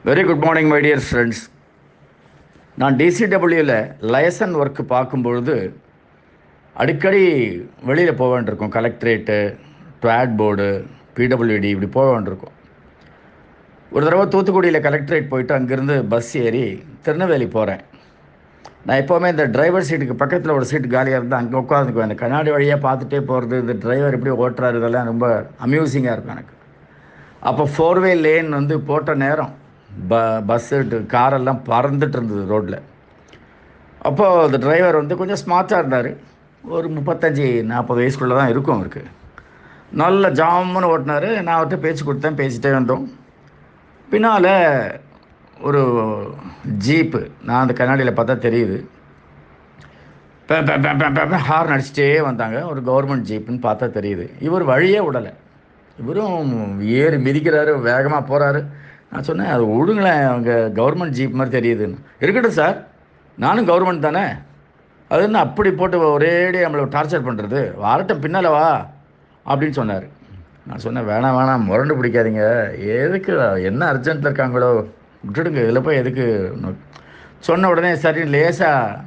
Very good morning my dear friends. நான் டிசிடபிள்யூவில் liaison work பார்க்கும்பொழுது அடிக்கடி வெளியில் போக வேண்டியிருக்கும். கலெக்ட்ரேட்டு, ட்வாட் போர்டு, பிடபிள்யூடி இப்படி போக வேண்டியிருக்கும். ஒரு தடவை தூத்துக்குடியில் கலெக்ட்ரேட் போயிட்டு அங்கேருந்து பஸ் ஏறி திருநெல்வேலி போகிறேன். நான் எப்போவுமே இந்த டிரைவர் சீட்டுக்கு பக்கத்தில் ஒரு சீட்டு காலியாக இருந்தால் அங்கே உட்காந்துக்குவேன். அந்த கண்ணாடி வழியாக பார்த்துட்டே போகிறது, இந்த டிரைவர் எப்படி ஓட்டுறாரு, இதெல்லாம் ரொம்ப அம்யூசிங்காக இருக்கும் எனக்கு. அப்போ 4-வே லேன் வந்து போட்ட நேரம் பஸ்ஸு காரெல்லாம் பறந்துட்டு இருந்தது ரோட்டில். அப்போது அந்த டிரைவர் வந்து கொஞ்சம் ஸ்மார்ட்டாக இருந்தார். ஒரு 35-40 வயசுக்குள்ளே தான் இருக்கும் அவருக்கு. நல்ல ஜாமுன்னு ஓட்டினார். நான் அவர்கிட்ட பேச்சு கொடுத்தேன், பேசிகிட்டே வந்தோம். பின்னால் ஒரு ஜீப்பு, நான் அந்த கண்ணாடியில் பார்த்தா தெரியுது, ஹார்ன் அடிச்சிட்டே வந்தாங்க. ஒரு கவர்மெண்ட் ஜீப்புன்னு பார்த்தா தெரியுது. இவர் வழியே விடலை. இவரும் ஏறி மிதிக்கிறாரு, வேகமாக போகிறாரு. நான் சொன்னேன், அது விடுங்களேன், அவங்க கவர்மெண்ட் ஜீப் மாதிரி தெரியுதுன்னு. இருக்கட்டும் சார், நானும் கவர்மெண்ட் தானே, அது என்ன அப்படி போட்டு ஒரேடி நம்மளை டார்ச்சர் பண்ணுறது, வரட்டும் பின்னால் வா அப்படின்னு சொன்னார். நான் சொன்னேன், வேணாம் வேணாம், முரண்டு பிடிக்காதீங்க, எதுக்கு, என்ன அர்ஜென்ட்டில் இருக்காங்களோ விட்டுடுங்க, இதில் போய் எதுக்கு சொன்ன உடனே சரி லேசாக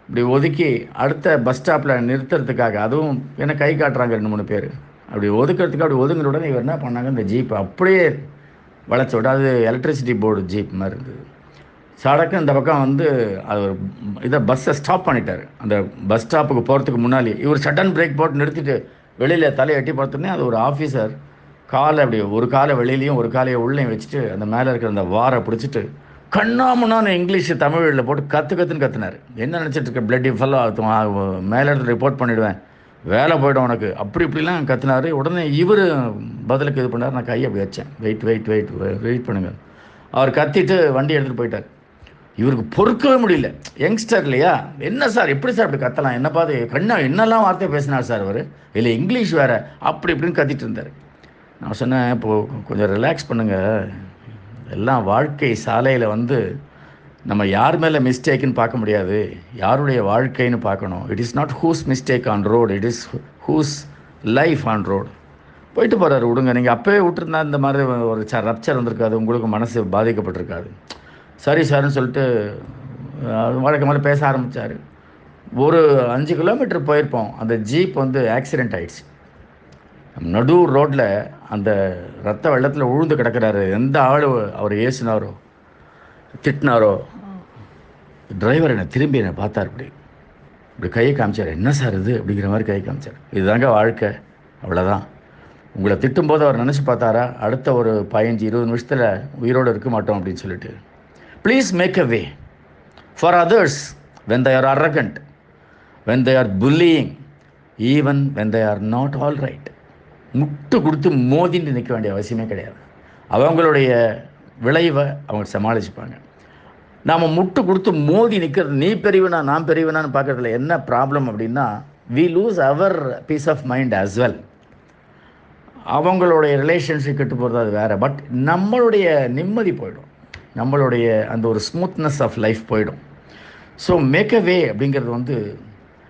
இப்படி ஒதுக்கி அடுத்த பஸ் ஸ்டாப்பில் நிறுத்துறதுக்காக, அதுவும் என்ன கை காட்டுறாங்க 2-3 பேர், அப்படி ஒதுக்கிறதுக்கு அப்படி ஒதுங்கின உடனே இவர் என்ன பண்ணாங்க, இந்த ஜீப் அப்படியே வளைச்சி விட்டு, அது எலக்ட்ரிசிட்டி போர்டு ஜீப் மாதிரி இருந்தது. சடக்கு இந்த பக்கம் வந்து அது ஒரு இதை பஸ்ஸை ஸ்டாப் பண்ணிட்டார். அந்த பஸ் ஸ்டாப்புக்கு போகிறதுக்கு முன்னாடி இவர் சடன் பிரேக் போட்டு நிறுத்திட்டு வெளியில் தலையை எட்டி பார்த்தோன்னே அது ஒரு ஆஃபீஸர் காலை அப்படி ஒரு காலை வெளியிலையும் ஒரு காலையை உள்ளேயும் வச்சுட்டு அந்த மேலே இருக்கிற அந்த வாரை பிடிச்சிட்டு கண்ணாமுன்னான்னு இங்கிலீஷு தமிழில் போட்டு கற்றுன்னு கற்றுனார். என்ன நினச்சிட்டு இருக்க, பிளட்டி ஃபெல்லோ, மேலே இடத்துல ரிப்போர்ட் பண்ணிவிடுவேன், வேலை போய்டும் உனக்கு, அப்படி இப்படிலாம் கற்றுனார். உடனே இவர் பதிலுக்கு இது பண்ணார். நான் கையை அப்படி வச்சேன், வெயிட் பண்ணுங்கள். அவர் கத்திட்டு வண்டி எடுத்துகிட்டு போயிட்டார். இவருக்கு பொறுக்கவே முடியல, யங்ஸ்டர் இல்லையா, என்ன சார் எப்படி சார் இப்படி கத்தலாம், என்ன பார்த்து என்னெல்லாம் வார்த்தை பேசினார் சார் அவர், இல்லை இங்கிலீஷ் வேறு, அப்படி இப்படின்னு கத்திட்டு இருந்தார். நான் சொன்னேன், இப்போது கொஞ்சம் ரிலாக்ஸ் பண்ணுங்கள், எல்லாம் வாழ்க்கை சாலையில் வந்து நம்ம யார் மேலே மிஸ்டேக்குன்னு பார்க்க முடியாது, யாருடைய வாழ்க்கைன்னு பார்க்கணும். It is not whose mistake on road, it is whose life on road. போயிட்டு போகிறாரு, விடுங்க, நீங்கள் அப்போவே விட்டுருந்தா இந்த மாதிரி ஒரு ரப்சர் வந்திருக்காது, உங்களுக்கு மனசு பாதிக்கப்பட்டிருக்காது. சரி சார்னு சொல்லிட்டு வழக்கம் மேலே பேச ஆரம்பித்தார். ஒரு 5 கிலோமீட்டர் போயிருப்போம், அந்த ஜீப் வந்து ஆக்சிடெண்ட் ஆகிடுச்சு. நடு ரோட்டில் அந்த ரத்த வெள்ளத்தில் உழுந்து கிடக்கிறாரு. எந்த ஆள் அவர் ஏசினாரோ திட்டினாரோ, டிரைவர் என்னை திரும்பி என்னை பார்த்தார், இப்படி கையை காமிச்சார். என்ன சார் இது அப்படிங்கிற மாதிரி கையை காமிச்சார். இதுதாங்க வாழ்க்கை, அவ்வளோதான். உங்களை திட்டும்போது அவர் நினச்சி பார்த்தாரா, அடுத்த ஒரு 15-20 நிமிஷத்தில் உயிரோடு இருக்க மாட்டோம் அப்படின்னு சொல்லிட்டு. Please make a way for others when they are arrogant, when they are bullying, even when they are not all right. முட்டு கொடுத்து மோதின்னு நிற்க வேண்டிய அவசியமே கிடையாது. அவங்களுடைய விளைவை அவங்க சமாளிச்சுப்பாங்க. நாம் முட்டு கொடுத்து மோதி நிற்கிறது, நீ பெரியவனா நான் பெரியவனான்னு பார்க்குறதுல என்ன ப்ராப்ளம் அப்படின்னா, we lose our peace of mind as well. அவங்களுடைய ரிலேஷன்ஷிப் கெட்டு போகிறது அது வேறு, பட் நம்மளுடைய நிம்மதி போயிடும், நம்மளுடைய அந்த ஒரு ஸ்மூத்னஸ் ஆஃப் லைஃப் போயிடும். ஸோ மேக் அ வே அப்படிங்கிறது வந்து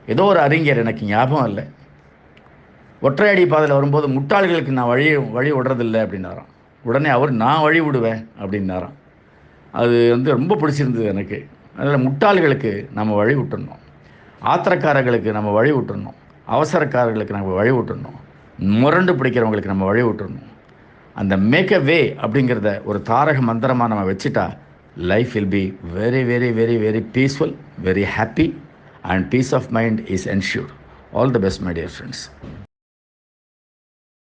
ஏதோ ஒரு அறிஞர், எனக்கு ஞாபகம் இல்லை, ஒற்றையடி பாதையில் வரும்போது முட்டாள்களுக்கு நான் வழி விடுறதில்லை அப்படின்னாராம். உடனே அவர் நான் வழி விடுவேன் அப்படின்னாராம். அது வந்து ரொம்ப பிடிச்சிருந்தது எனக்கு. அதில் முட்டாள்களுக்கு நம்ம வழி விட்டுடணும், ஆத்திரக்காரர்களுக்கு நம்ம வழி விட்டுடணும், அவசரக்காரர்களுக்கு நம்ம வழி விட்டுடணும், முரண்டு பிடிக்கிறவங்களுக்கு நம்ம வழி விட்டுடணும். அந்த மேக் அ வே அப்படிங்கிறத ஒரு தாரக மந்திரமாக நம்ம வச்சுட்டா, life will be very very very very peaceful, very happy, and peace of mind is ensured. All the best my dear friends.